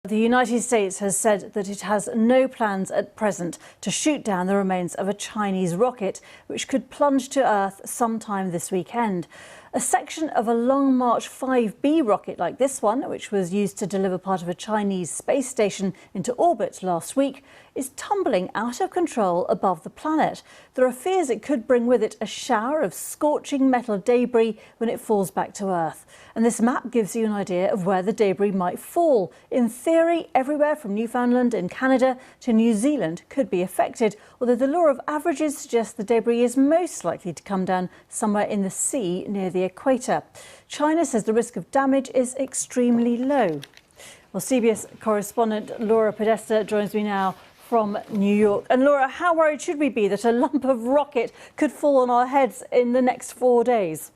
The United States has said that it has no plans at present to shoot down the remains of a Chinese rocket, which could plunge to Earth sometime this weekend. A section of a Long March 5B rocket like this one, which was used to deliver part of a Chinese space station into orbit last week, is tumbling out of control above the planet. There are fears it could bring with it a shower of scorching metal debris when it falls back to Earth. And this map gives you an idea of where the debris might fall. In theory, everywhere from Newfoundland in Canada to New Zealand could be affected, although the law of averages suggests the debris is most likely to come down somewhere in the sea near the equator. China says the risk of damage is extremely low. Well, CBS correspondent Laura Podesta joins me now from New York. And Laura, how worried should we be that a lump of rocket could fall on our heads in the next 4 days?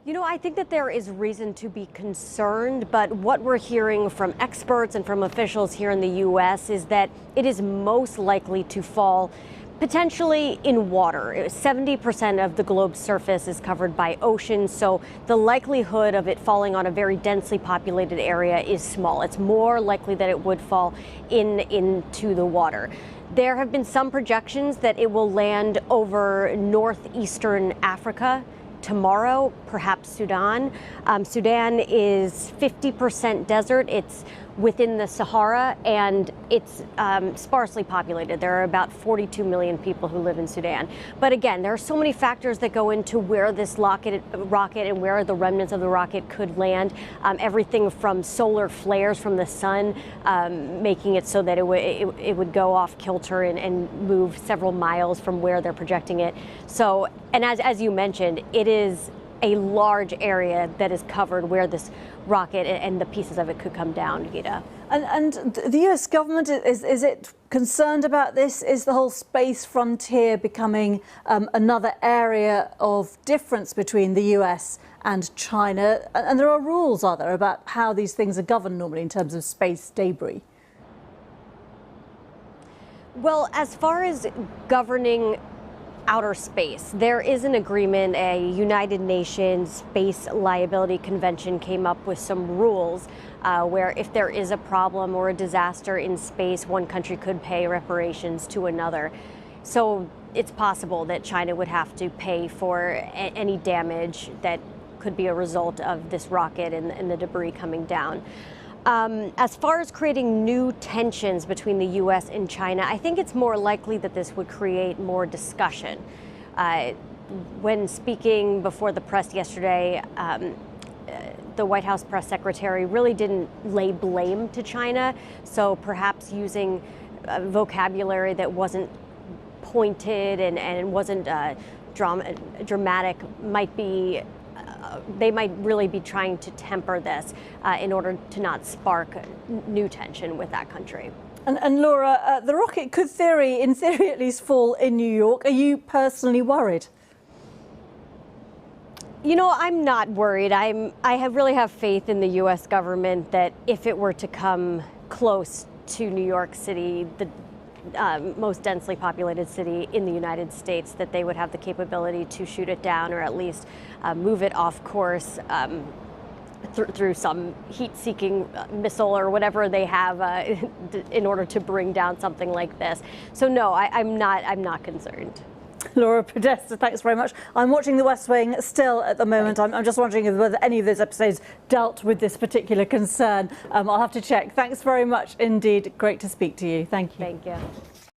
You know, I think that there is reason to be concerned, but what we're hearing from experts and from officials here in the U.S. is that it is most likely to fall potentially in water. 70% of the globe's surface is covered by ocean, so the likelihood of it falling on a very densely populated area is small. It's more likely that it would fall into the water. There have been some projections that it will land over northeastern Africa tomorrow, perhaps Sudan. Sudan is 50% desert. It's within the Sahara, and it's sparsely populated. There are about 42 million people who live in Sudan. But again, there are so many factors that go into where this rocket and where the remnants of the rocket could land. Everything from solar flares from the sun, making it so that it would go off kilter and move several miles from where they're projecting it. So, and as you mentioned, it is a large area that is covered where this rocket and the pieces of it could come down, Gita. And the US government, is it concerned about this? Is the whole space frontier becoming another area of difference between the US and China? And there are rules, are there, about how these things are governed normally in terms of space debris? Well, as far as governing outer space, there is an agreement. A United Nations Space Liability Convention came up with some rules where if there is a problem or a disaster in space, one country could pay reparations to another. So it's possible that China would have to pay for any damage that could be a result of this rocket and the debris coming down. As far as creating new tensions between the U.S. and China, I think it's more likely that this would create more discussion. When speaking before the press yesterday, the White House press secretary really didn't lay blame to China, so perhaps using vocabulary that wasn't pointed and wasn't dramatic might be they might really be trying to temper this in order to not spark new tension with that country. And Laura, the rocket could, in theory at least, fall in New York. Are you personally worried? You know, I'm not worried. Really have faith in the U.S. government that if it were to come close to New York City, the most densely populated city in the United States, that they would have the capability to shoot it down or at least move it off course through some heat-seeking missile or whatever they have in order to bring down something like this. So no, I'm not concerned. Laura Podesta, thanks very much. I'm watching The West Wing still at the moment. I'm just wondering whether any of those episodes dealt with this particular concern. I'll have to check. Thanks very much indeed. Great to speak to you. Thank you. Thank you.